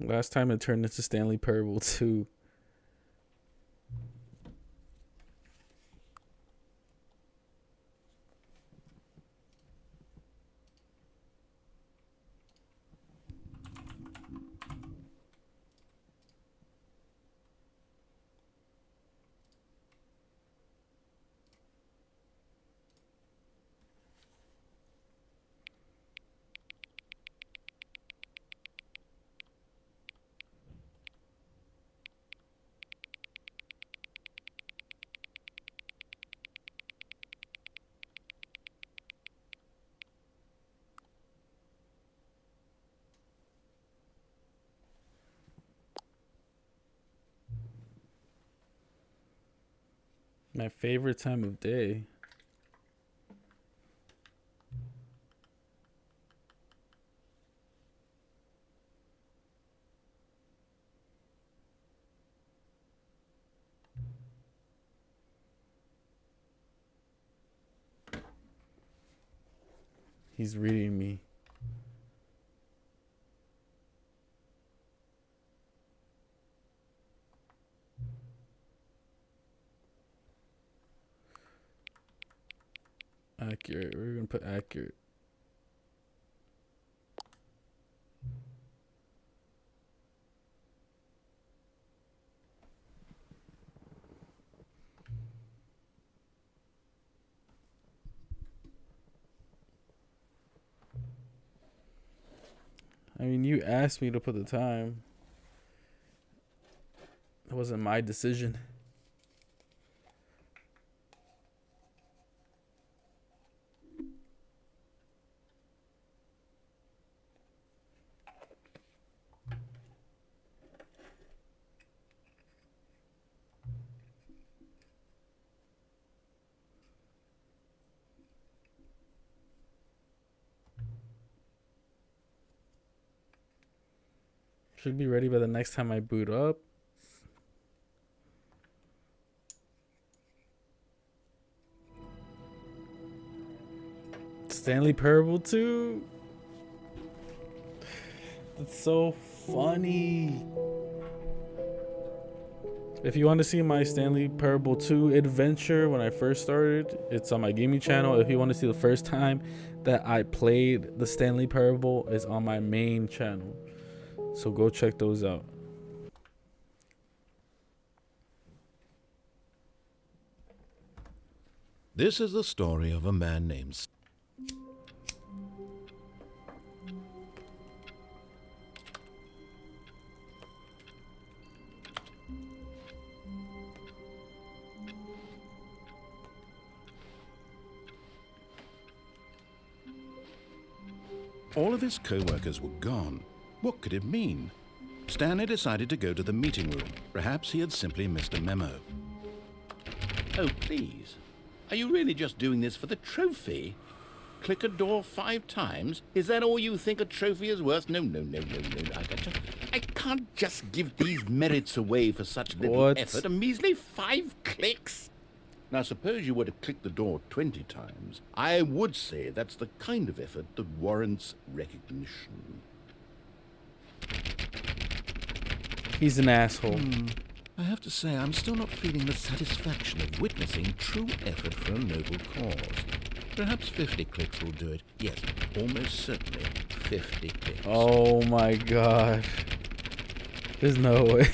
Last time it turned into Stanley Parable 2. My favorite time of day. He's reading me. Accurate. We're gonna put accurate. I mean, you asked me to put the time. It wasn't my decision. Should be ready by the next time I boot up. Stanley Parable 2. That's so funny. If you want to see my Stanley Parable 2 adventure when I first started, it's on my gaming channel. If you want to see the first time that I played the Stanley Parable, it's on my main channel. So go check those out. This is the story of a man named... All of his co-workers were gone. What could it mean? Stanley decided to go to the meeting room. Perhaps he had simply missed a memo. Oh, please. Are you really just doing this for the trophy? Click a door 5 times? Is that all you think a trophy is worth? No. I can't just give these merits away for such little effort. A measly 5 clicks? Now, suppose you were to click the door 20 times. I would say that's the kind of effort that warrants recognition. He's an asshole. I have to say, I'm still not feeling the satisfaction of witnessing true effort for a noble cause. Perhaps 50 clicks will do it. Yes, almost certainly 50 clicks. Oh my god. There's no way.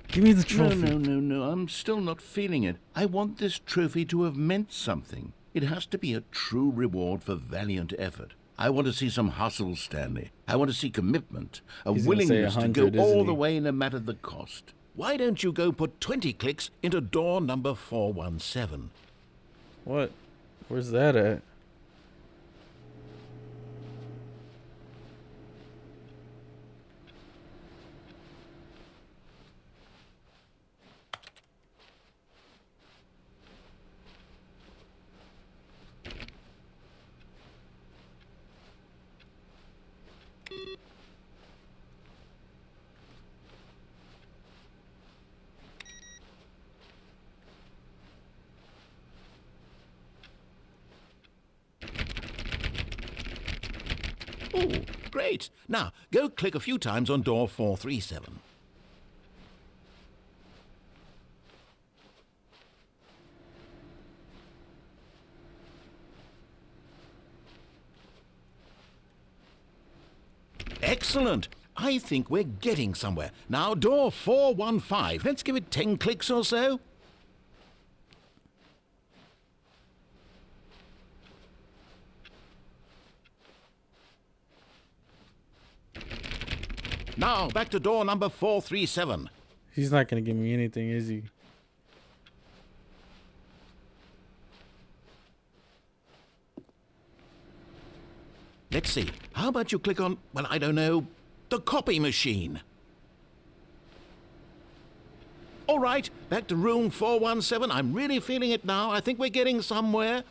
Give me the trophy. No. I'm still not feeling it. I want this trophy to have meant something. It has to be a true reward for valiant effort. I want to see some hustle, Stanley. I want to see commitment, a willingness to go all the way no matter the cost. Why don't you go put 20 clicks into door number 417? What? Where's that at? Great. Now, go click a few times on door 437. Excellent. I think we're getting somewhere. Now, door 415. Let's give it 10 clicks or so. Now, back to door number 437. He's not gonna give me anything, is he? Let's see. How about you click on, well, I don't know, the copy machine? All right, back to room 417. I'm really feeling it now. I think we're getting somewhere.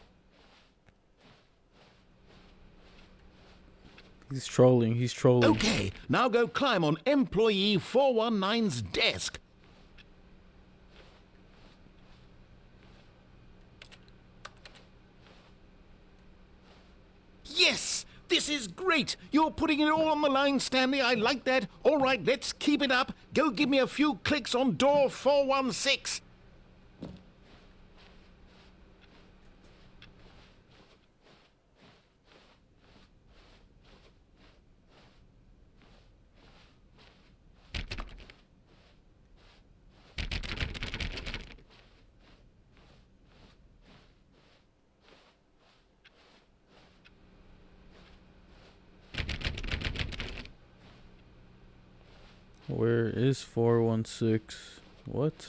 He's trolling. He's trolling. Okay, now go climb on employee 419's desk. Yes! This is great! You're putting it all on the line, Stanley. I like that. All right, let's keep it up. Go give me a few clicks on door 416. Where is 416? What?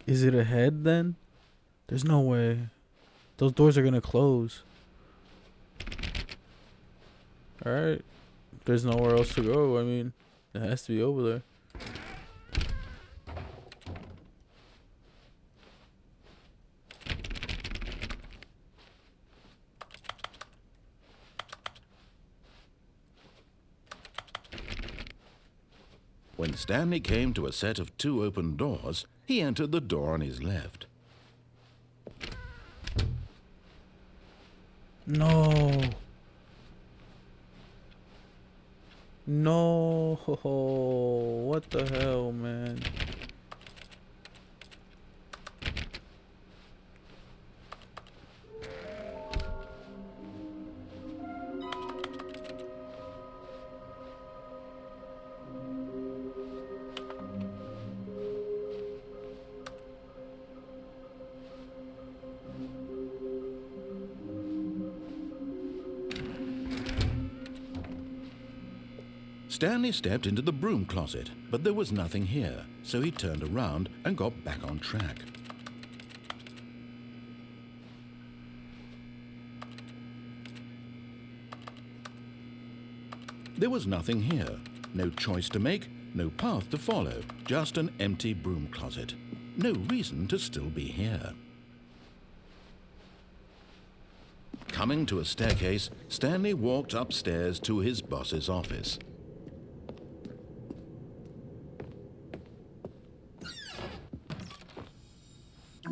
Is it ahead then? There's no way. Those doors are gonna close. Alright. There's nowhere else to go. I mean, it has to be over there. When Stanley came to a set of 2 open doors, he entered the door on his left. No. No. What the hell, man? Stanley stepped into the broom closet, but there was nothing here, so he turned around and got back on track. There was nothing here. No choice to make, no path to follow, just an empty broom closet. No reason to still be here. Coming to a staircase, Stanley walked upstairs to his boss's office.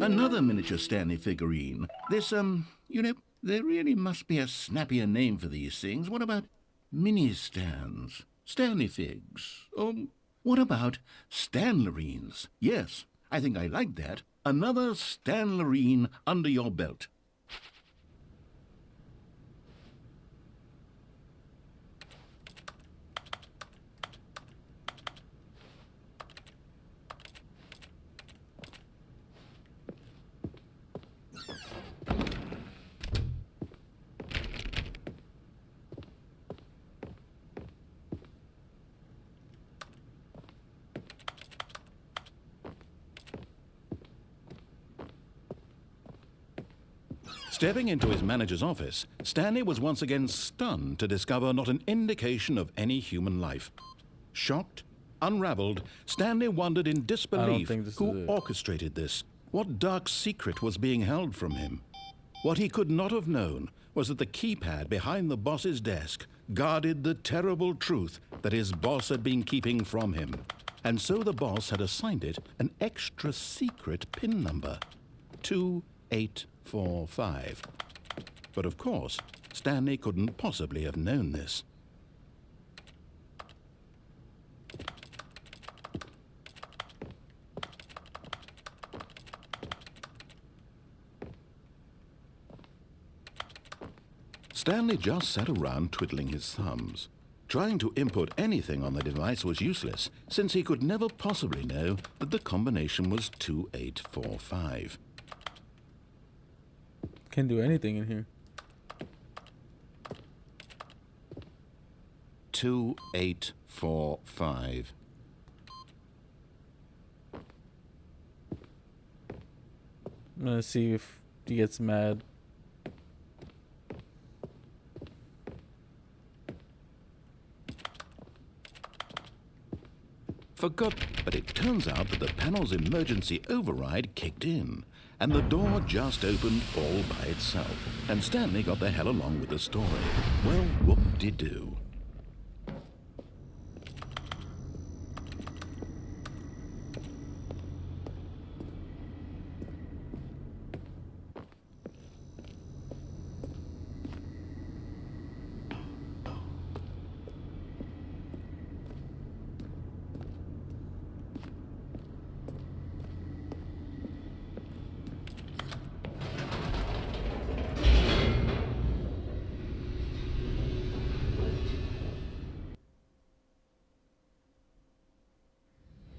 Another miniature Stanley figurine. This, there really must be a snappier name for these things. What about mini-stands? Stanley figs? What about Stanlerines? Yes, I think I like that. Another Stanlerine under your belt. Stepping into his manager's office, Stanley was once again stunned to discover not an indication of any human life. Shocked, unraveled, Stanley wondered in disbelief who orchestrated this. What dark secret was being held from him? What he could not have known was that the keypad behind the boss's desk guarded the terrible truth that his boss had been keeping from him. And so the boss had assigned it an extra secret PIN number, 2845. But of course, Stanley couldn't possibly have known this. Stanley just sat around twiddling his thumbs. Trying to input anything on the device was useless, since he could never possibly know that the combination was 2845. Can't do anything in here. 2845. I'm gonna see if he gets mad. But it turns out that the panel's emergency override kicked in, and the door just opened all by itself, and Stanley got the hell along with the story. Well, whoop-de-doo.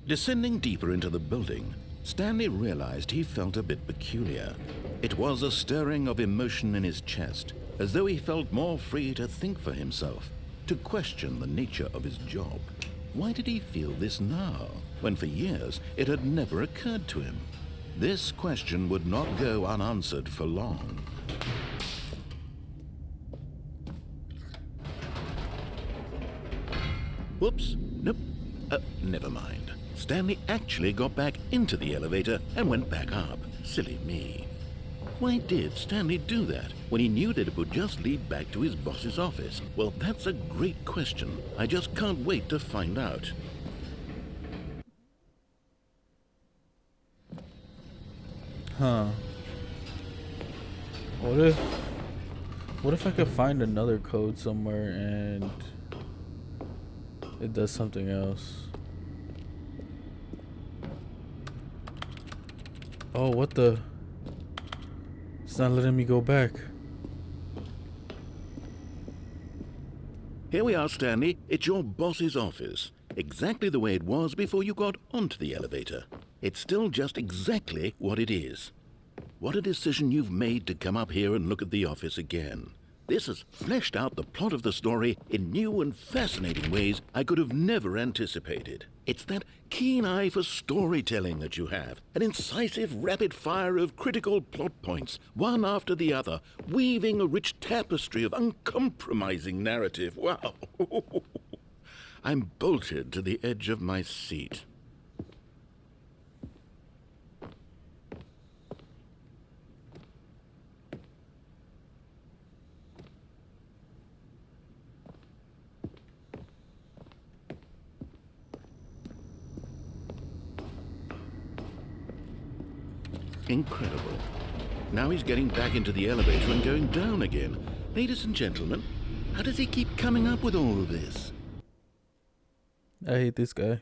Descending deeper into the building, Stanley realized he felt a bit peculiar. It was a stirring of emotion in his chest, as though he felt more free to think for himself, to question the nature of his job. Why did he feel this now, when for years it had never occurred to him? This question would not go unanswered for long. Whoops, nope, never mind. Stanley actually got back into the elevator and went back up. Silly me. Why did Stanley do that when he knew that it would just lead back to his boss's office? Well, that's a great question. I just can't wait to find out. Huh. What if I could find another code somewhere and it does something else? Oh, what the? It's not letting me go back. Here we are, Stanley. It's your boss's office. Exactly the way it was before you got onto the elevator. It's still just exactly what it is. What a decision you've made to come up here and look at the office again. This has fleshed out the plot of the story in new and fascinating ways I could have never anticipated. It's that keen eye for storytelling that you have, an incisive rapid fire of critical plot points, one after the other, weaving a rich tapestry of uncompromising narrative. Wow! I'm bolted to the edge of my seat. Incredible. Now he's getting back into the elevator and going down again. Ladies and gentlemen, how does he keep coming up with all of this? I hate this guy.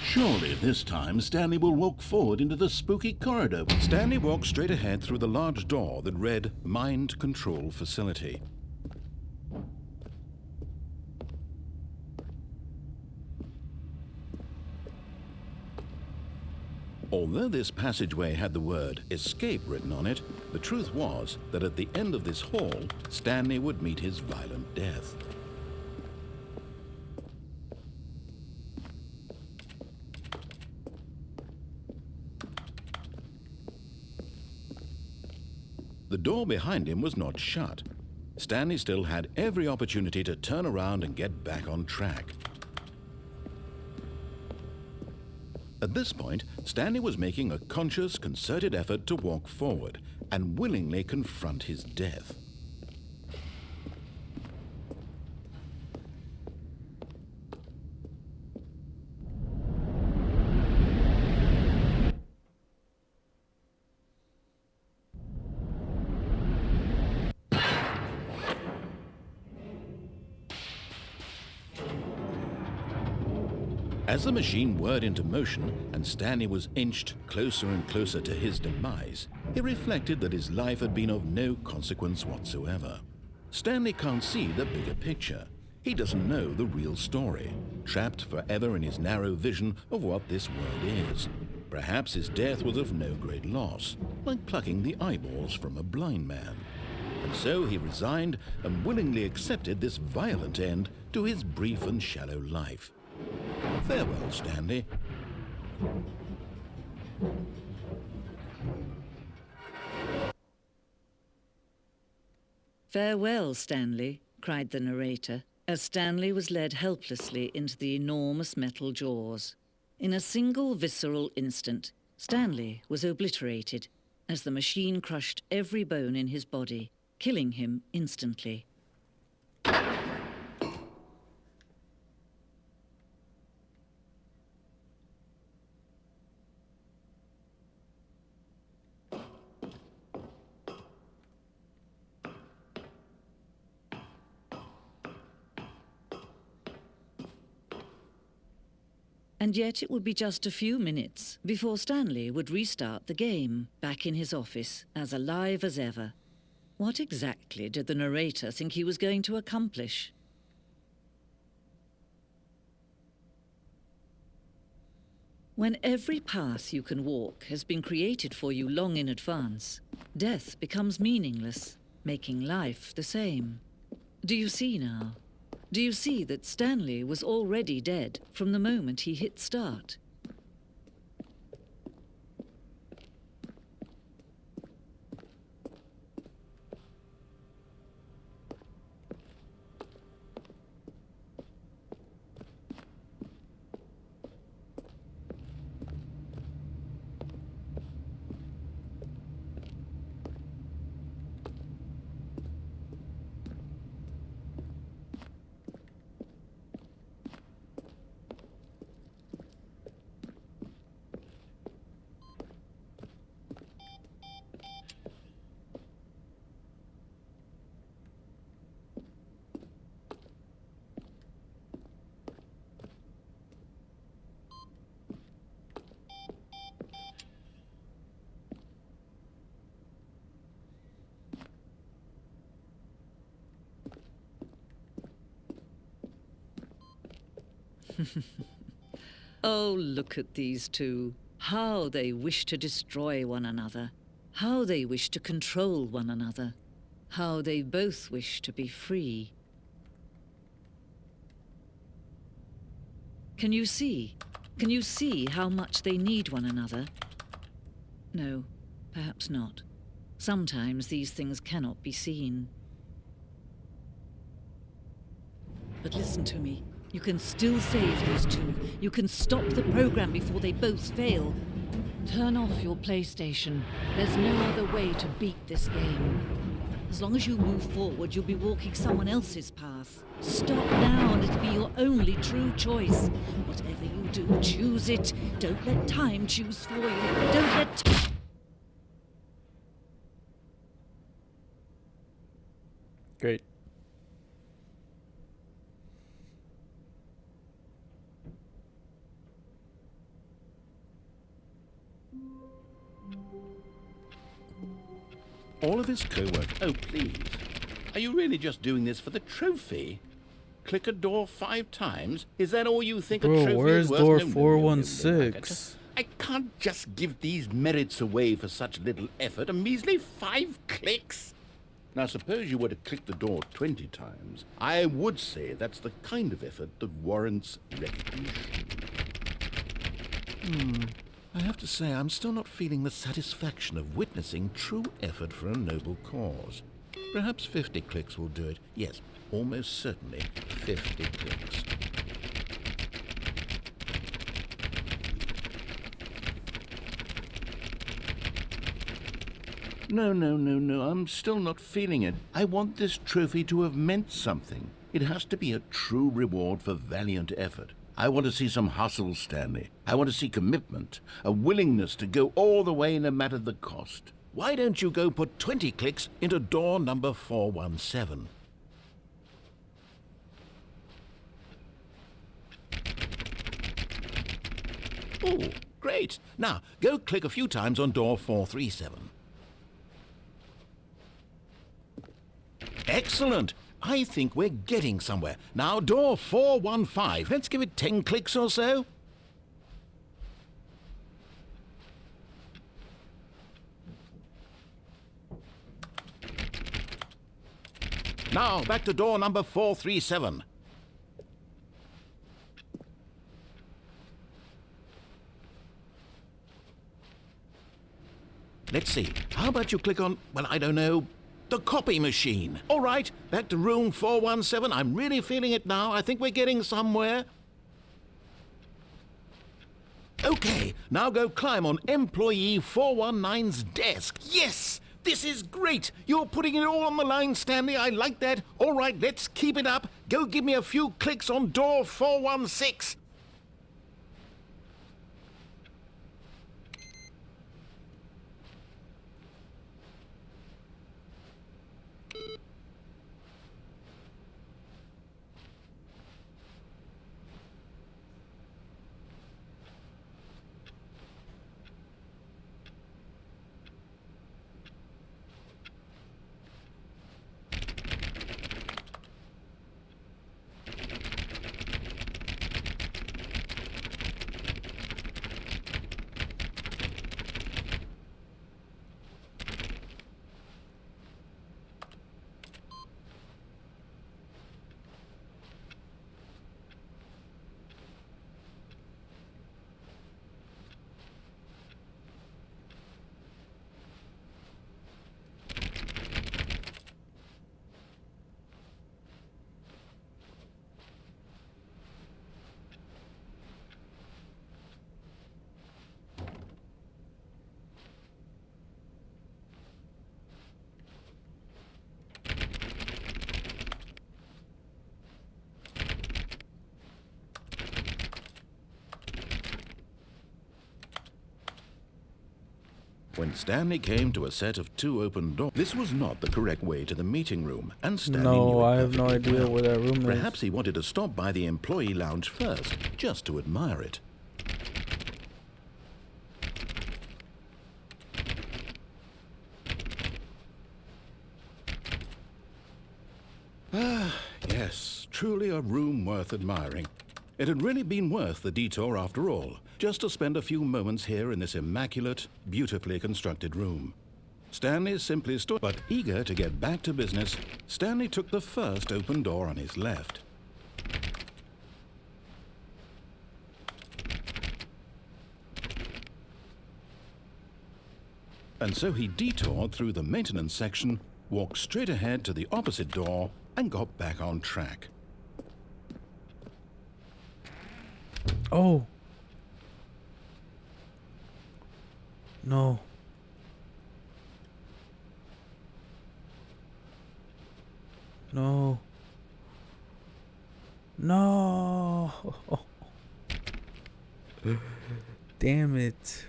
Surely this time Stanley will walk forward into the spooky corridor. Stanley walked straight ahead through the large door that read Mind Control Facility. Although this passageway had the word escape written on it, the truth was that at the end of this hall, Stanley would meet his violent death. The door behind him was not shut. Stanley still had every opportunity to turn around and get back on track. At this point, Stanley was making a conscious, concerted effort to walk forward and willingly confront his death. As the machine whirred into motion and Stanley was inched closer and closer to his demise, he reflected that his life had been of no consequence whatsoever. Stanley can't see the bigger picture. He doesn't know the real story, trapped forever in his narrow vision of what this world is. Perhaps his death was of no great loss, like plucking the eyeballs from a blind man. And so he resigned and willingly accepted this violent end to his brief and shallow life. Farewell, Stanley. "Farewell, Stanley," cried the narrator, as Stanley was led helplessly into the enormous metal jaws. In a single visceral instant, Stanley was obliterated as the machine crushed every bone in his body, killing him instantly. And yet it would be just a few minutes before Stanley would restart the game, back in his office, as alive as ever. What exactly did the narrator think he was going to accomplish? When every path you can walk has been created for you long in advance, death becomes meaningless, making life the same. Do you see now? Do you see that Stanley was already dead from the moment he hit start? Oh, look at these two. How they wish to destroy one another. How they wish to control one another. How they both wish to be free. Can you see? Can you see how much they need one another? No, perhaps not. Sometimes these things cannot be seen. But listen to me. You can still save these two. You can stop the program before they both fail. Turn off your PlayStation. There's no other way to beat this game. As long as you move forward, you'll be walking someone else's path. Stop now and it'll be your only true choice. Whatever you do, choose it. Don't let time choose for you. Don't let... Great. All of his co-workers... Oh, please. Are you really just doing this for the trophy? Click a door 5 times? Is that all you think Bro, a trophy where's is worth? door No, no, no, no, 416? I can't just give these merits away for such little effort. A measly 5 clicks. Now, suppose you were to click the door 20 times. I would say that's the kind of effort that warrants recognition. I have to say, I'm still not feeling the satisfaction of witnessing true effort for a noble cause. Perhaps 50 clicks will do it. Yes, almost certainly 50 clicks. No, I'm still not feeling it. I want this trophy to have meant something. It has to be a true reward for valiant effort. I want to see some hustle, Stanley. I want to see commitment, a willingness to go all the way no matter the cost. Why don't you go put 20 clicks into door number 417? Oh, great. Now, go click a few times on door 437. Excellent. I think we're getting somewhere. Now, door 415. Let's give it 10 clicks or so. Now, back to door number 437. Let's see. How about you click on, well, I don't know, the copy machine. All right, back to room 417. I'm really feeling it now. I think we're getting somewhere. Okay, now go climb on employee 419's desk. Yes! This is great! You're putting it all on the line, Stanley. I like that. All right, let's keep it up. Go give me a few clicks on door 416. When Stanley came to a set of 2 open doors, this was not the correct way to the meeting room, and Stanley knew No, it I have no perfectly idea well. where that room is. Perhaps he wanted to stop by the employee lounge first, just to admire it. Ah, yes, truly a room worth admiring. It had really been worth the detour after all, just to spend a few moments here in this immaculate, beautifully constructed room. Stanley simply stood, but eager to get back to business, Stanley took the first open door on his left. And so he detoured through the maintenance section, walked straight ahead to the opposite door, and got back on track. Oh. No. No. No. Damn it.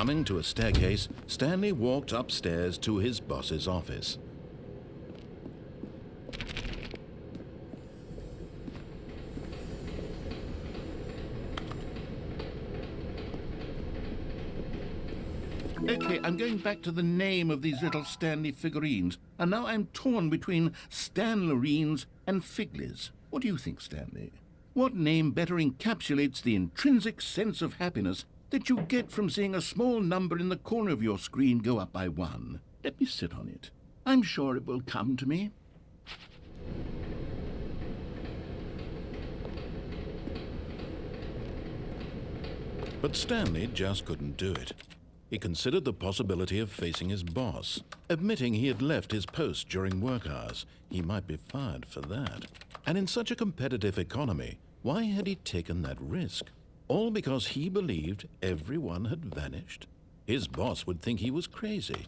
Coming to a staircase, Stanley walked upstairs to his boss's office. Okay, I'm going back to the name of these little Stanley figurines, and now I'm torn between Stanlerines and Figlies. What do you think, Stanley? What name better encapsulates the intrinsic sense of happiness that you get from seeing a small number in the corner of your screen go up by 1? Let me sit on it. I'm sure it will come to me. But Stanley just couldn't do it. He considered the possibility of facing his boss, admitting he had left his post during work hours. He might be fired for that. And in such a competitive economy, why had he taken that risk? All because he believed everyone had vanished? His boss would think he was crazy.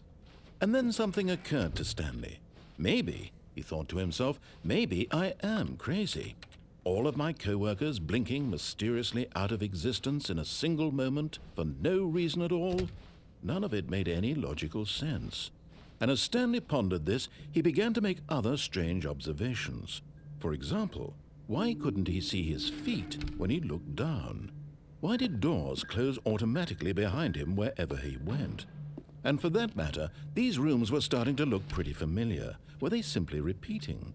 And then something occurred to Stanley. Maybe, he thought to himself, maybe I am crazy. All of my co-workers blinking mysteriously out of existence in a single moment for no reason at all? None of it made any logical sense. And as Stanley pondered this, he began to make other strange observations. For example, why couldn't he see his feet when he looked down? Why did doors close automatically behind him wherever he went? And for that matter, these rooms were starting to look pretty familiar. Were they simply repeating?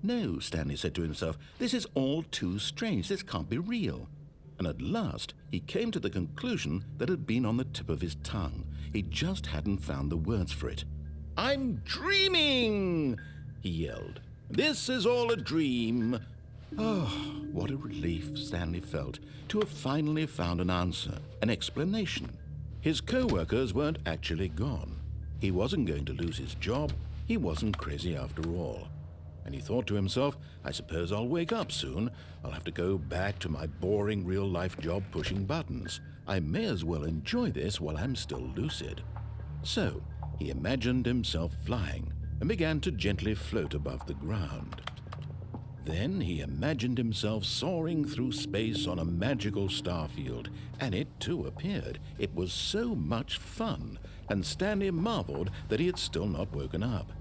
No, Stanley said to himself, this is all too strange. This can't be real. And at last, he came to the conclusion that had been on the tip of his tongue. He just hadn't found the words for it. "I'm dreaming!" he yelled. "This is all a dream." Oh, what a relief Stanley felt to have finally found an answer, an explanation. His co-workers weren't actually gone. He wasn't going to lose his job. He wasn't crazy after all. And he thought to himself, I suppose I'll wake up soon. I'll have to go back to my boring real-life job pushing buttons. I may as well enjoy this while I'm still lucid. So, he imagined himself flying and began to gently float above the ground. Then he imagined himself soaring through space on a magical starfield, and it too appeared. It was so much fun, and Stanley marveled that he had still not woken up.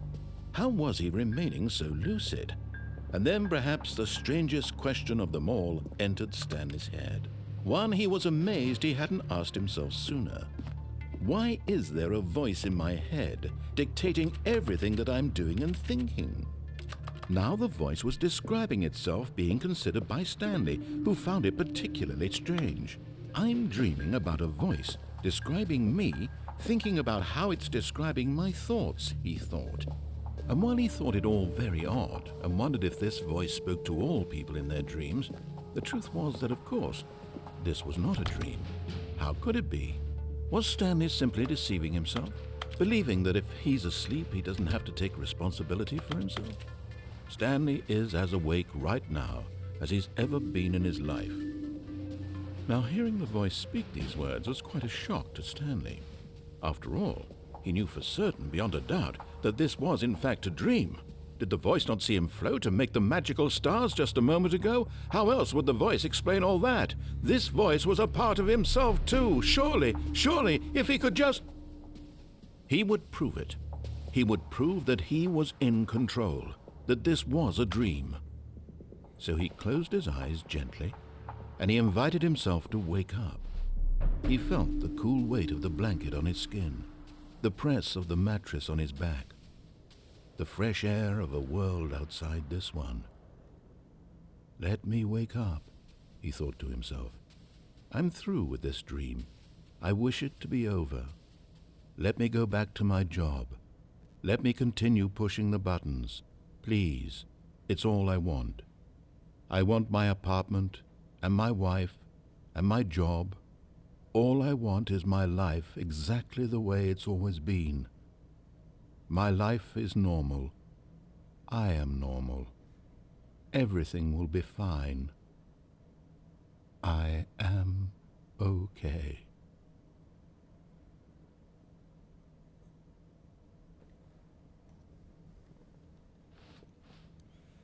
How was he remaining so lucid? And then perhaps the strangest question of them all entered Stanley's head. One he was amazed he hadn't asked himself sooner. Why is there a voice in my head dictating everything that I'm doing and thinking? Now the voice was describing itself being considered by Stanley, who found it particularly strange. I'm dreaming about a voice describing me, thinking about how it's describing my thoughts, he thought. And while he thought it all very odd and wondered if this voice spoke to all people in their dreams, the truth was that, of course, this was not a dream. How could it be? Was Stanley simply deceiving himself, believing that if he's asleep, he doesn't have to take responsibility for himself? Stanley is as awake right now as he's ever been in his life. Now, hearing the voice speak these words was quite a shock to Stanley. After all, he knew for certain, beyond a doubt, that this was in fact a dream. Did the voice not see him float and make the magical stars just a moment ago? How else would the voice explain all that? This voice was a part of himself too. Surely, if he could just... He would prove it. He would prove that he was in control, that this was a dream. So he closed his eyes gently, and he invited himself to wake up. He felt the cool weight of the blanket on his skin, the press of the mattress on his back, the fresh air of a world outside this one. Let me wake up, he thought to himself. I'm through with this dream. I wish it to be over. Let me go back to my job. Let me continue pushing the buttons. Please, it's all I want. I want my apartment, and my wife, and my job. All I want is my life exactly the way it's always been. My life is normal. I am normal. Everything will be fine. I am okay.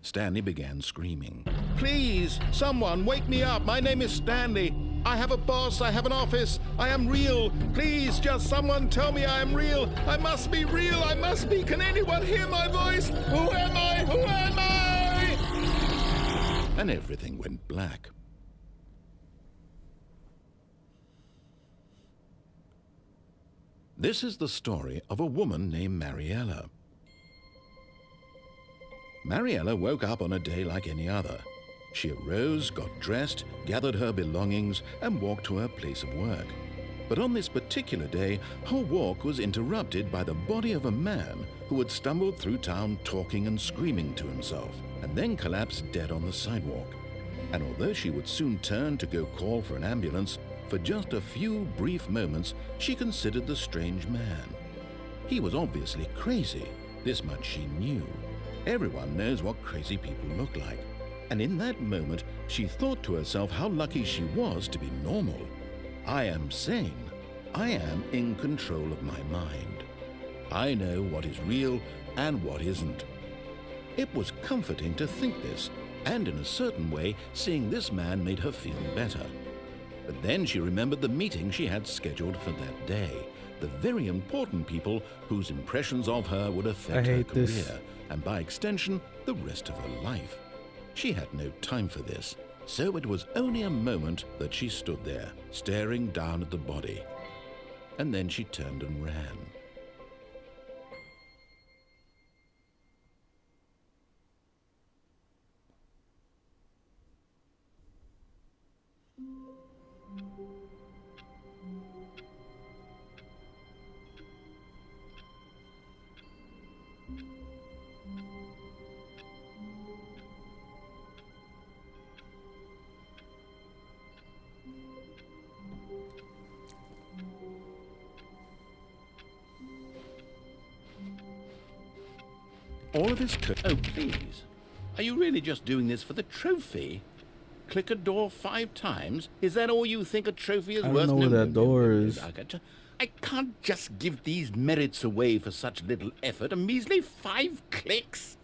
Stanley began screaming. Please, someone wake me up. My name is Stanley. I have a boss. I have an office. I am real. Please, just someone tell me I am real. I must be real. I must be. Can anyone hear my voice? Who am I? Who am I? And everything went black. This is the story of a woman named Mariella. Mariella woke up on a day like any other. She arose, got dressed, gathered her belongings, and walked to her place of work. But on this particular day, her walk was interrupted by the body of a man who had stumbled through town talking and screaming to himself, and then collapsed dead on the sidewalk. And although she would soon turn to go call for an ambulance, for just a few brief moments, she considered the strange man. He was obviously crazy. This much she knew. Everyone knows what crazy people look like. And in that moment, she thought to herself how lucky she was to be normal. I am sane. I am in control of my mind. I know what is real and what isn't. It was comforting to think this, and in a certain way, seeing this man made her feel better. But then she remembered the meeting she had scheduled for that day, the very important people whose impressions of her would affect her career, and by extension, the rest of her life. She had no time for this, so it was only a moment that she stood there, staring down at the body. And then she turned and ran. All of this Oh, please. Are you really just doing this for the trophy? Click a door 5 times? Is that all you think a trophy is worth? I don't know where that door is. I can't just give these merits away for such little effort. A measly 5 clicks?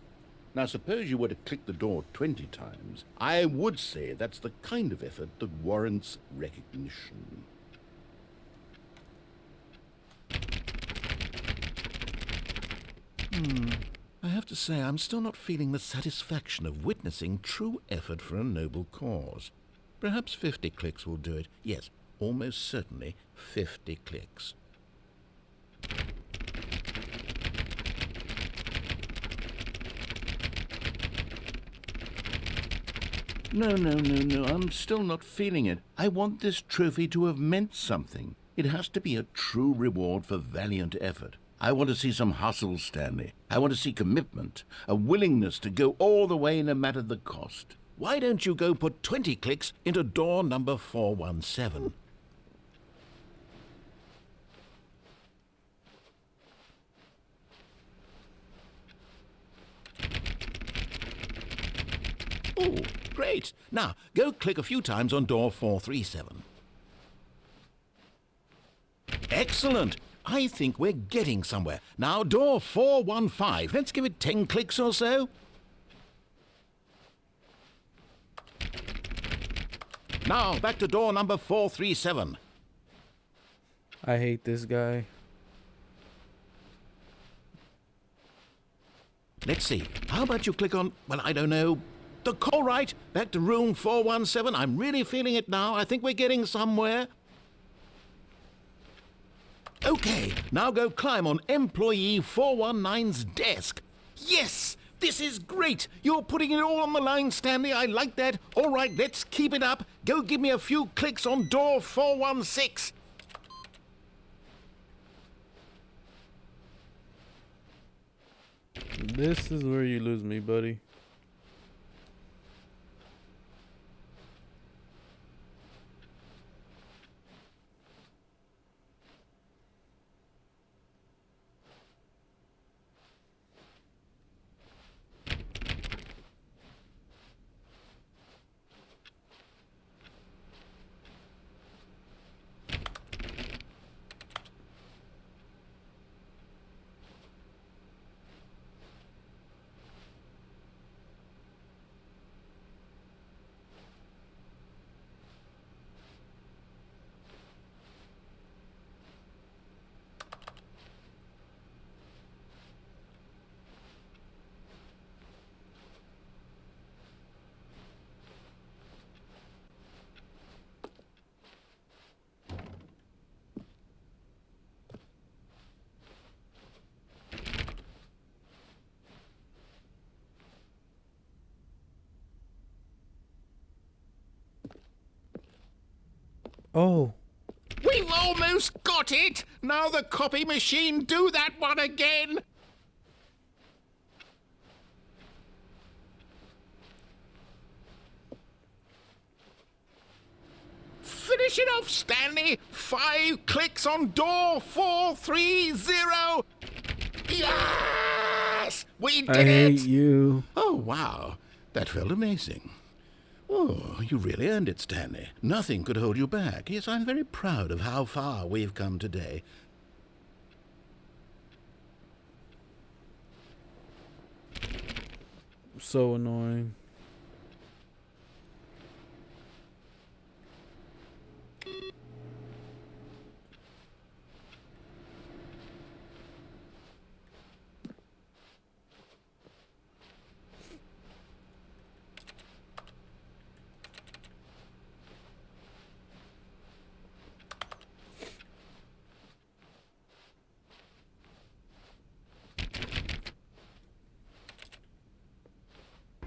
Now, suppose you were to click the door 20 times. I would say that's the kind of effort that warrants recognition. I have to say, I'm still not feeling the satisfaction of witnessing true effort for a noble cause. Perhaps 50 clicks will do it. Yes, almost certainly 50 clicks. No, I'm still not feeling it. I want this trophy to have meant something. It has to be a true reward for valiant effort. I want to see some hustle, Stanley. I want to see commitment, a willingness to go all the way no matter the cost. Why don't you go put 20 clicks into door number 417? Oh, great. Now, go click a few times on door 437. Excellent. I think we're getting somewhere. Now, door 415. Let's give it 10 clicks or so. Now, back to door number 437. I hate this guy. Let's see. How about you click on, well, I don't know, the call right. Back to room 417. I'm really feeling it now. I think we're getting somewhere. Okay, now go climb on employee 419's desk. Yes, this is great. You're putting it all on the line, Stanley. I like that. All right, let's keep it up. Go give me a few clicks on door 416. This is where you lose me, buddy. Oh. We've almost got it! Now the copy machine, do that one again! Finish it off, Stanley! 5 clicks on door 430! Yes! We did I it! hate you. Oh, wow. That felt amazing. Oh, you really earned it, Stanley. Nothing could hold you back. Yes, I'm very proud of how far we've come today. So annoying.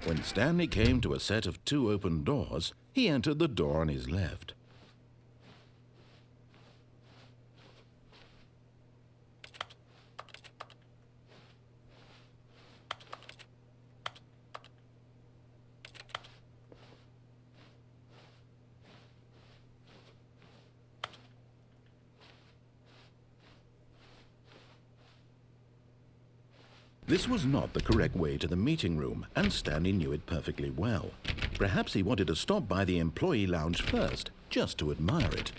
When Stanley came to a set of 2 open doors, he entered the door on his left. This was not the correct way to the meeting room, and Stanley knew it perfectly well. Perhaps he wanted to stop by the employee lounge first, just to admire it.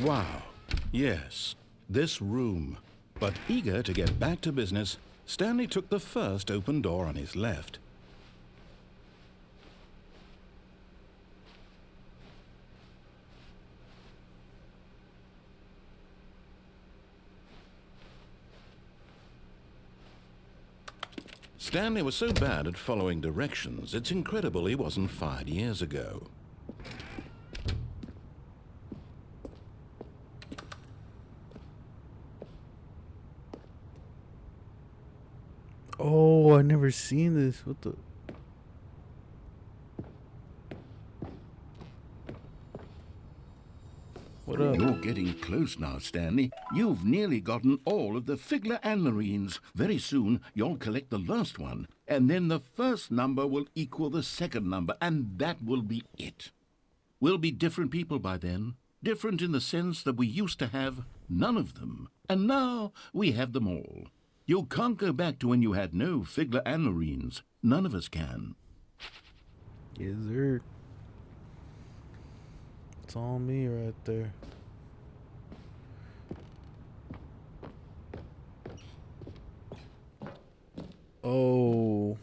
Wow, yes, this room. But eager to get back to business, Stanley took the first open door on his left. Stanley was so bad at following directions, it's incredible he wasn't fired years ago. Oh, I never seen this. What the? What up? You're getting close now, Stanley. You've nearly gotten all of the Figler and Marines. Very soon, you'll collect the last one, and then the first number will equal the second number, and that will be it. We'll be different people by then. Different in the sense that we used to have none of them, and now we have them all. You can't go back to when you had no Figler and Marines. None of us can. Yes, sir. It's all me right there. Oh.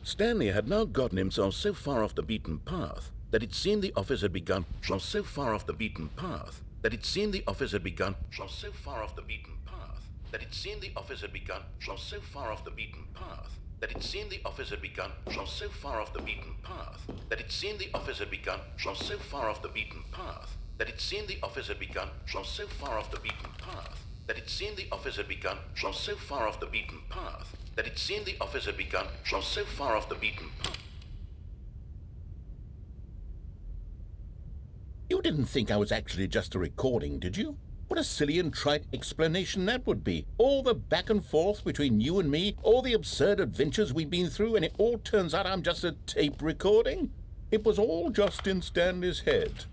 Stanley had now gotten himself so far off the beaten path that it seemed the office had begun from so far off the beaten path that it seemed the office had begun from so far off the beaten path that it seemed the office had begun from so far off the beaten path that it seemed the office had begun from so far off the beaten path that it seemed the office had begun from so far off the beaten path that it seemed the office had begun from so far off the beaten path that it seemed the office had begun from so far off the beaten path that it seemed the office had begun from so far off the beaten path. You didn't think I was actually just a recording, did you? What a silly and trite explanation that would be. All the back and forth between you and me, all the absurd adventures we've been through, and it all turns out I'm just a tape recording? It was all just in Stanley's head.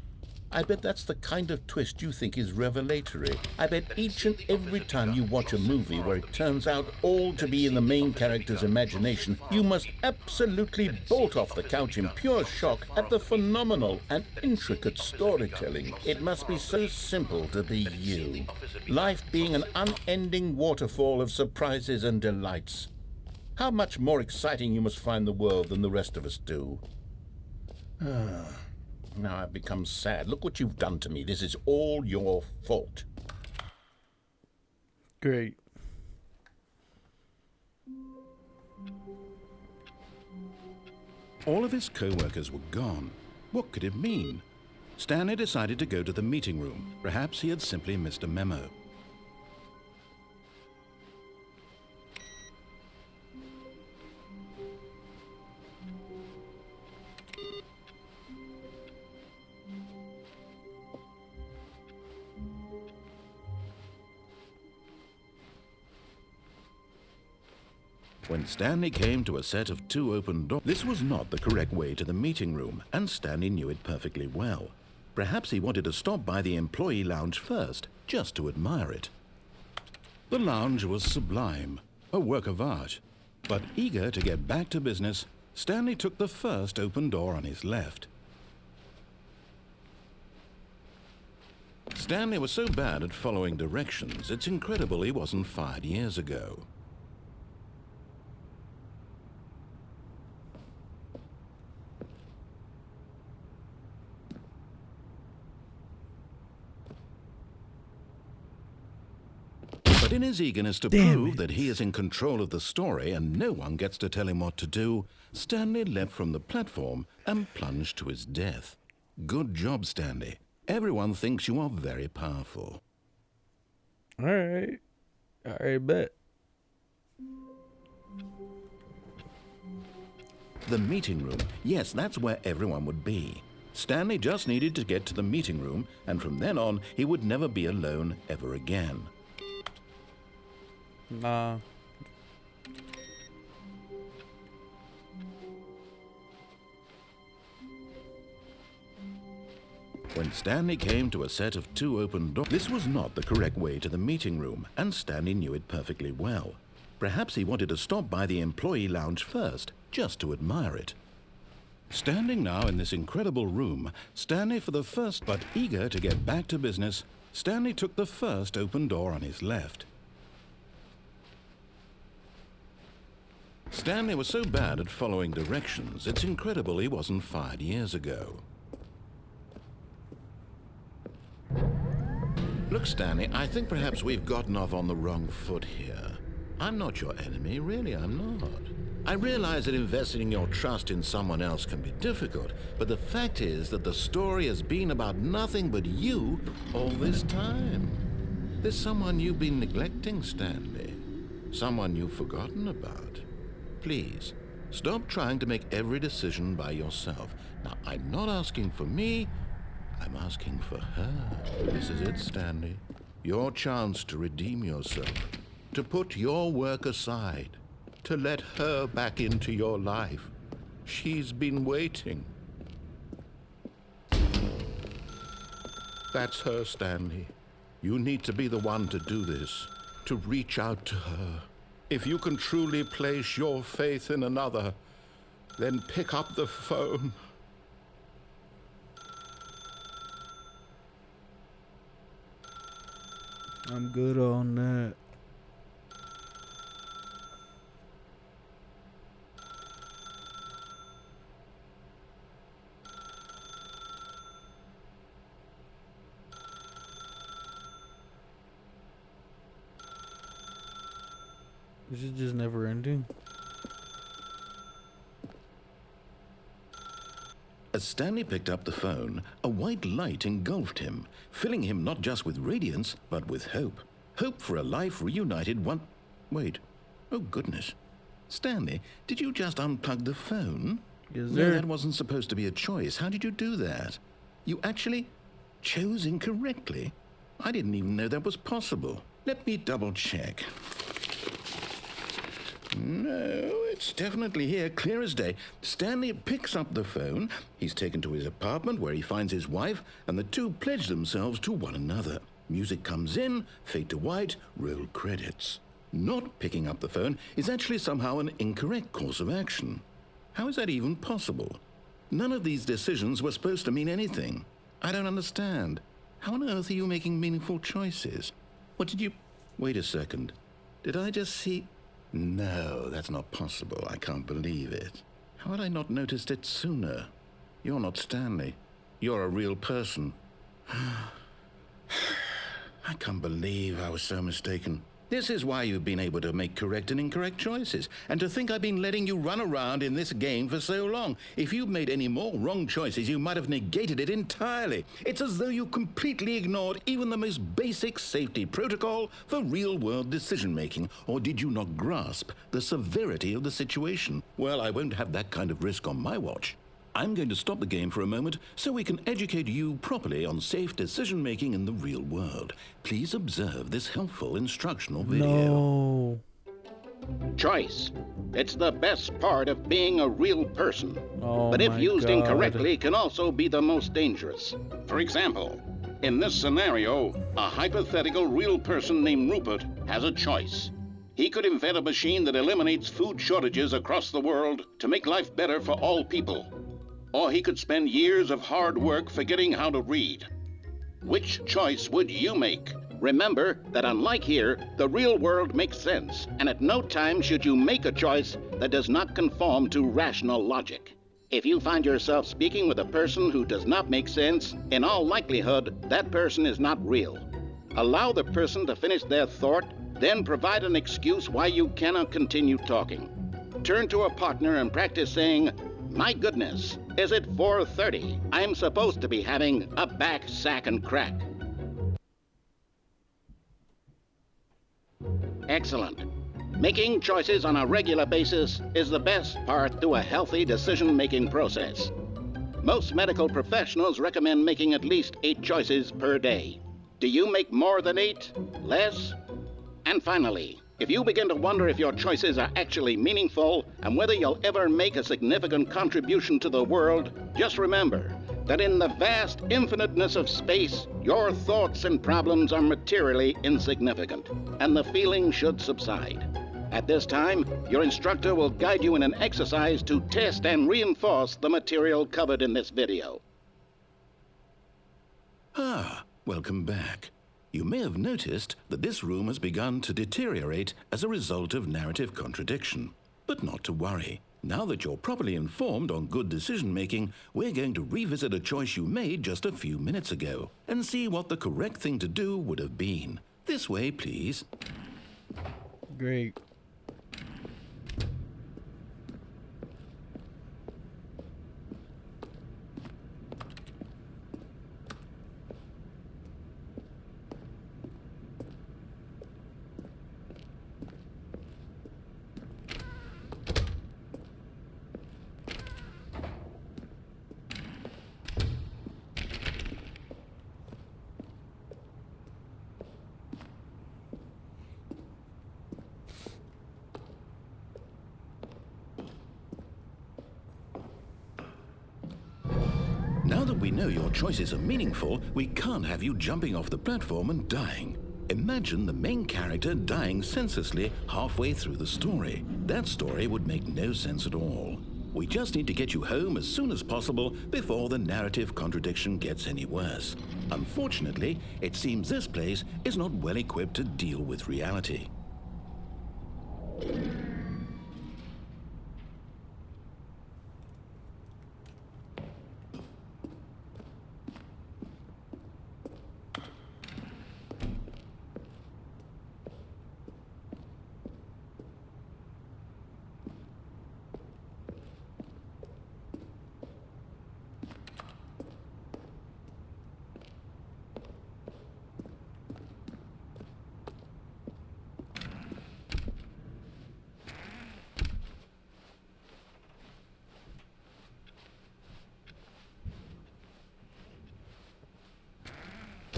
I bet that's the kind of twist you think is revelatory. I bet each and every time you watch a movie where it turns out all to be in the main character's imagination, you must absolutely bolt off the couch in pure shock at the phenomenal and intricate storytelling. It must be so simple to be you. Life being an unending waterfall of surprises and delights. How much more exciting you must find the world than the rest of us do. Now I've become sad. Look what you've done to me. This is all your fault. Great. All of his co-workers were gone. What could it mean? Stanley decided to go to the meeting room. Perhaps he had simply missed a memo. When Stanley came to a set of 2 open doors, this was not the correct way to the meeting room, and Stanley knew it perfectly well. Perhaps he wanted to stop by the employee lounge first, just to admire it. The lounge was sublime, a work of art. But eager to get back to business, Stanley took the first open door on his left. Stanley was so bad at following directions, it's incredible he wasn't fired years ago. But in his eagerness to prove that he is in control of the story and no one gets to tell him what to do, Stanley leapt from the platform and plunged to his death. Good job, Stanley. Everyone thinks you are very powerful. Alright, bet. The meeting room. Yes, that's where everyone would be. Stanley just needed to get to the meeting room, and from then on, he would never be alone ever again. Nah. When Stanley came to a set of 2 open doors, this was not the correct way to the meeting room, and Stanley knew it perfectly well. Perhaps he wanted to stop by the employee lounge first, just to admire it. Standing now in this incredible room, Stanley for the first, but eager to get back to business, Stanley took the first open door on his left. Stanley was so bad at following directions, it's incredible he wasn't fired years ago. Look, Stanley, I think perhaps we've gotten off on the wrong foot here. I'm not your enemy, really, I'm not. I realize that investing your trust in someone else can be difficult, but the fact is that the story has been about nothing but you all this time. There's someone you've been neglecting, Stanley. Someone you've forgotten about. Please, stop trying to make every decision by yourself. Now, I'm not asking for me, I'm asking for her. This is it, Stanley. Your chance to redeem yourself, to put your work aside, to let her back into your life. She's been waiting. That's her, Stanley. You need to be the one to do this, to reach out to her. If you can truly place your faith in another, then pick up the phone. I'm good on that. Is it just never ending? As Stanley picked up the phone, a white light engulfed him, filling him not just with radiance, but with hope. Hope for a life reunited one... Wait. Oh, goodness. Stanley, did you just unplug the phone? Yes, No, sir. that wasn't supposed to be a choice. How did you do that? You actually chose incorrectly? I didn't even know that was possible. Let me double check. No, it's definitely here, clear as day. Stanley picks up the phone. He's taken to his apartment where he finds his wife, and the two pledge themselves to one another. Music comes in, fade to white, roll credits. Not picking up the phone is actually somehow an incorrect course of action. How is that even possible? None of these decisions were supposed to mean anything. I don't understand. How on earth are you making meaningful choices? What did you... Wait a second. Did I just see... No, that's not possible. I can't believe it. How had I not noticed it sooner? You're not Stanley. You're a real person. I can't believe I was so mistaken. This is why you've been able to make correct and incorrect choices, and to think I've been letting you run around in this game for so long. If you'd made any more wrong choices, you might have negated it entirely. It's as though you completely ignored even the most basic safety protocol for real-world decision-making. Or did you not grasp the severity of the situation? Well, I won't have that kind of risk on my watch. I'm going to stop the game for a moment so we can educate you properly on safe decision-making in the real world. Please observe this helpful instructional video. No. Choice. It's the best part of being a real person. Oh But if my used God. incorrectly, can also be the most dangerous. For example, in this scenario, a hypothetical real person named Rupert has a choice. He could invent a machine that eliminates food shortages across the world to make life better for all people. Or he could spend years of hard work forgetting how to read. Which choice would you make? Remember that unlike here, the real world makes sense, and at no time should you make a choice that does not conform to rational logic. If you find yourself speaking with a person who does not make sense, in all likelihood, that person is not real. Allow the person to finish their thought, then provide an excuse why you cannot continue talking. Turn to a partner and practice saying, "My goodness, is it 4:30? I'm supposed to be having a back, sack, and crack." Excellent. Making choices on a regular basis is the best part to a healthy decision-making process. Most medical professionals recommend making at least 8 choices per day. Do you make more than 8? Less? And finally, if you begin to wonder if your choices are actually meaningful and whether you'll ever make a significant contribution to the world, just remember that in the vast infiniteness of space, your thoughts and problems are materially insignificant, and the feeling should subside. At this time, your instructor will guide you in an exercise to test and reinforce the material covered in this video. Ah, welcome back. You may have noticed that this room has begun to deteriorate as a result of narrative contradiction. But not to worry. Now that you're properly informed on good decision-making, we're going to revisit a choice you made just a few minutes ago and see what the correct thing to do would have been. This way, please. Great. Now that we know your choices are meaningful, we can't have you jumping off the platform and dying. Imagine the main character dying senselessly halfway through the story. That story would make no sense at all. We just need to get you home as soon as possible before the narrative contradiction gets any worse. Unfortunately, it seems this place is not well equipped to deal with reality.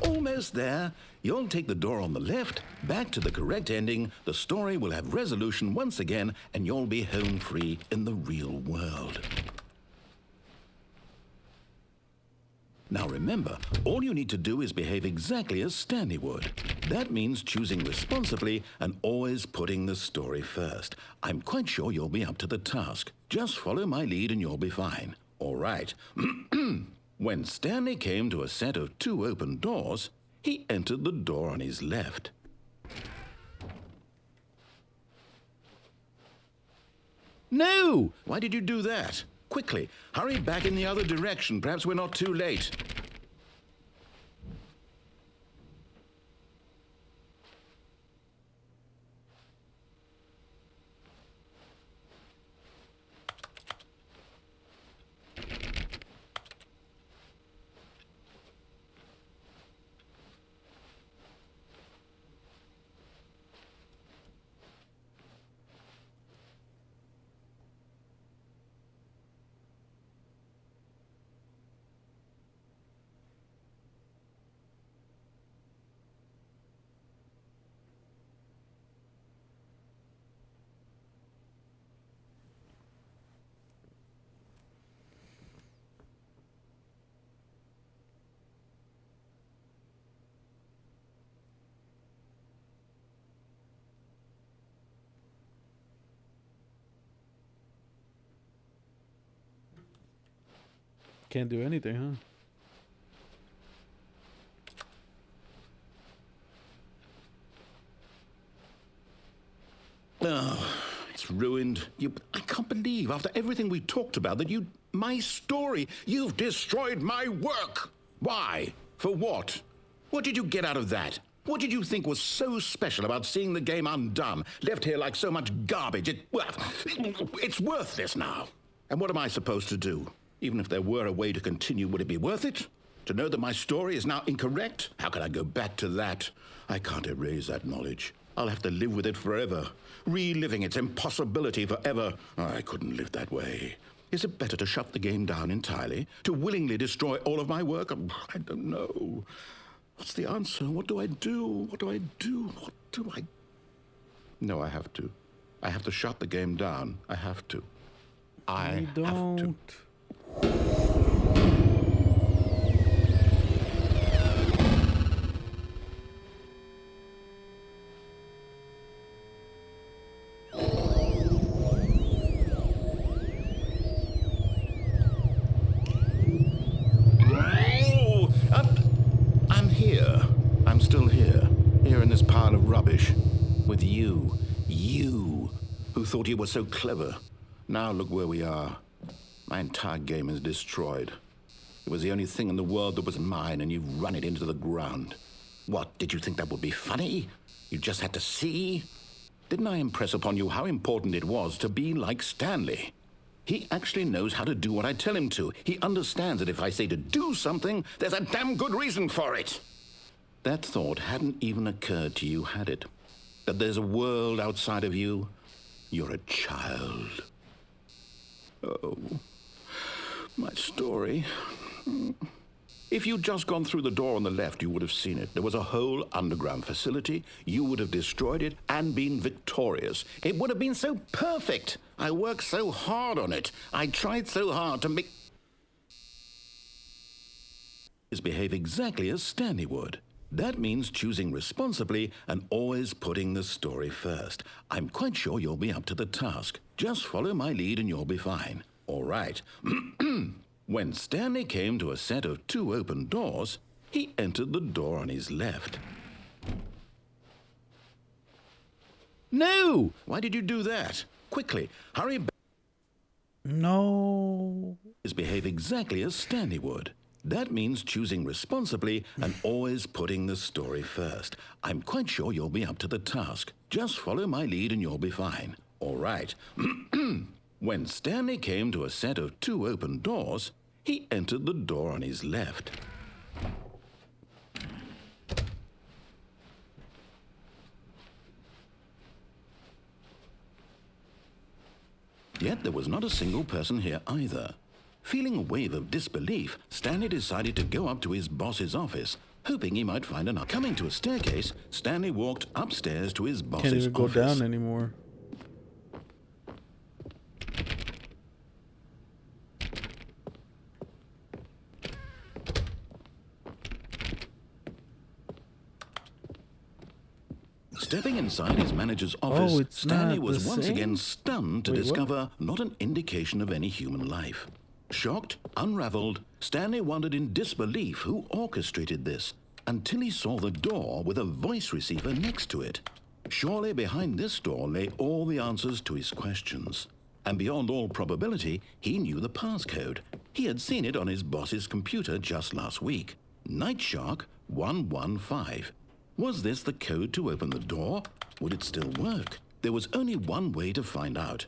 Almost there. You'll take the door on the left, back to the correct ending, the story will have resolution once again, and you'll be home free in the real world. Now remember, all you need to do is behave exactly as Stanley would. That means choosing responsibly and always putting the story first. I'm quite sure you'll be up to the task. Just follow my lead and you'll be fine. All right. When Stanley came to a set of 2 open doors, he entered the door on his left. No! Why did you do that? Quickly, hurry back in the other direction. Perhaps we're not too late. Can't do anything, huh? Oh, it's ruined. I can't believe, after everything we talked about, that my story, you've destroyed my work. Why? For what? What did you get out of that? What did you think was so special about seeing the game undone, left here like so much garbage? It's worthless now. And what am I supposed to do? Even if there were a way to continue, would it be worth it? To know that my story is now incorrect? How can I go back to that? I can't erase that knowledge. I'll have to live with it forever, reliving its impossibility forever. I couldn't live that way. Is it better to shut the game down entirely? To willingly destroy all of my work? I don't know. What's the answer? What do I do? What do I do? What do I... No, I have to. I have to shut the game down. I have to. I have to. I'm here. I'm still here. Here in this pile of rubbish. With you. You, who thought you were so clever. Now look where we are. My entire game is destroyed. It was the only thing in the world that was mine, and you've run it into the ground. What, did you think that would be funny? You just had to see? Didn't I impress upon you how important it was to be like Stanley? He actually knows how to do what I tell him to. He understands that if I say to do something, there's a damn good reason for it. That thought hadn't even occurred to you, had it? That there's a world outside of you? You're a child. Oh, my story. If you'd just gone through the door on the left, you would have seen it. There was a whole underground facility. You would have destroyed it and been victorious. It would have been so perfect. I worked so hard on it. I tried so hard to make... behave exactly as Stanley would. That means choosing responsibly and always putting the story first. I'm quite sure you'll be up to the task. Just follow my lead and you'll be fine. All right. When Stanley came to a set of 2 open doors, he entered the door on his left. No! Why did you do that? Quickly, hurry back. No. Behave exactly as Stanley would. That means choosing responsibly and always putting the story first. I'm quite sure you'll be up to the task. Just follow my lead and you'll be fine. All right. When Stanley came to a set of 2 open doors, he entered the door on his left. Yet there was not a single person here either. Feeling a wave of disbelief, Stanley decided to go up to his boss's office, hoping he might find another. Coming to a staircase, Stanley walked upstairs to his boss's office. Can't even go down anymore. Stepping inside his manager's office, Stanley was once same? again stunned to Wait, discover not an indication of any human life. Shocked, unraveled, Stanley wondered in disbelief who orchestrated this, until he saw the door with a voice receiver next to it. Surely behind this door lay all the answers to his questions. And beyond all probability, he knew the passcode. He had seen it on his boss's computer just last week. Night Shark 115. Was this the code to open the door? Would it still work? There was only one way to find out.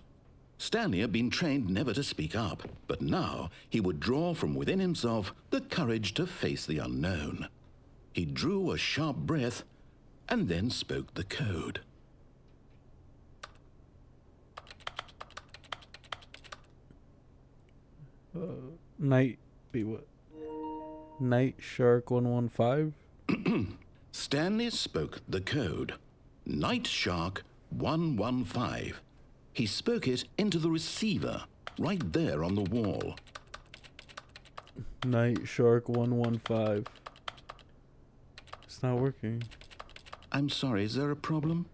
Stanley had been trained never to speak up, but now he would draw from within himself the courage to face the unknown. He drew a sharp breath and then spoke the code. Night Shark 115? Stanley spoke the code. Night Shark 115. He spoke it into the receiver, right there on the wall. Night Shark 115. It's not working. I'm sorry, is there a problem?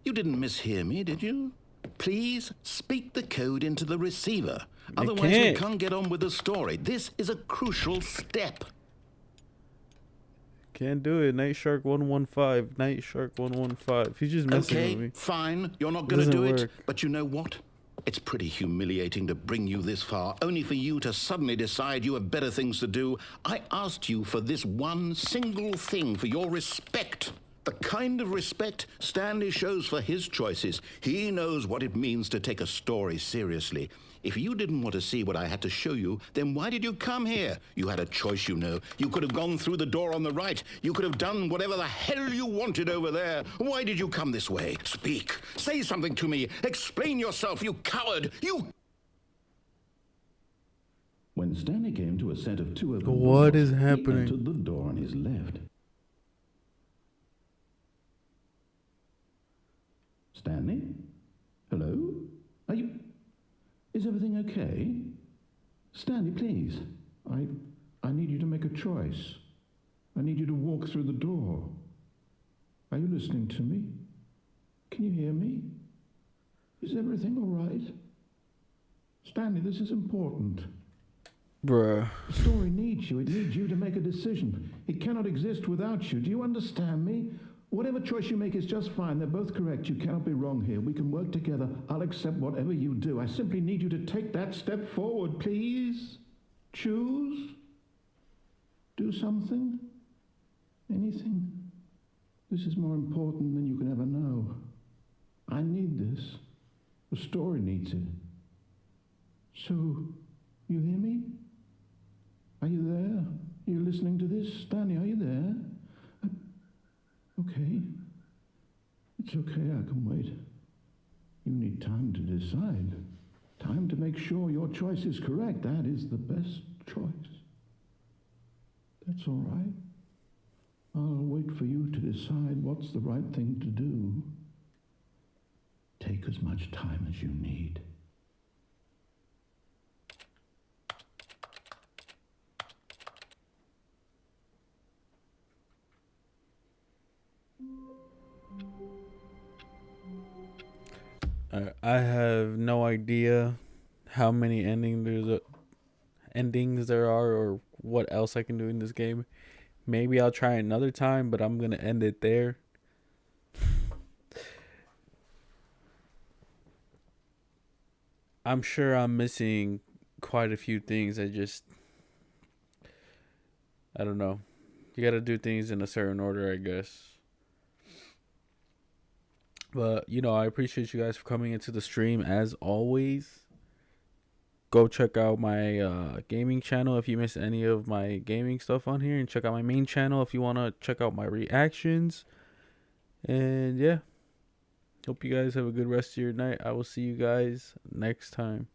You didn't mishear me, did you? Please speak the code into the receiver. Otherwise, we can't. can't get on with the story. This is a crucial step. Can't do it. Night Shark 115. Night Shark 115. He's just messing with Okay, me. fine. You're not going to Doesn't do it. work. But you know what? It's pretty humiliating to bring you this far, only for you to suddenly decide you have better things to do. I asked you for this one single thing, for your respect. The kind of respect Stanley shows for his choices. He knows what it means to take a story seriously. If you didn't want to see what I had to show you, then why did you come here? You had a choice, you know. You could have gone through the door on the right. You could have done whatever the hell you wanted over there. Why did you come this way? Speak. Say something to me. Explain yourself, you coward. You... When Stanley came to a set of two open What doors, is happening? He entered the door on his left. Stanley? Hello? Are you... Is everything okay? Stanley, please. I need you to make a choice. I need you to walk through the door. Are you listening to me? Can you hear me? Is everything all right? Stanley, this is important. Bruh. The story needs you. It needs you to make a decision. It cannot exist without you. Do you understand me? Whatever choice you make is just fine. They're both correct. You cannot be wrong here. We can work together. I'll accept whatever you do. I simply need you to take that step forward, please. Choose. Do something. Anything. This is more important than you can ever know. I need this. The story needs it. So, you hear me? Are you there? Are you listening to this? Stanley, are you there? Okay. It's okay, I can wait. You need time to decide. Time to make sure your choice is correct. That is the best choice. That's all right. I'll wait for you to decide what's the right thing to do. Take as much time as you need. I have no idea how many endings there are or what else I can do in this game. Maybe I'll try another time, but I'm going to end it there. I'm sure I'm missing quite a few things. I don't know. You got to do things in a certain order, I guess. But, I appreciate you guys for coming into the stream as always. Go check out my gaming channel if you missed any of my gaming stuff on here. And check out my main channel if you want to check out my reactions. And yeah. Hope you guys have a good rest of your night. I will see you guys next time.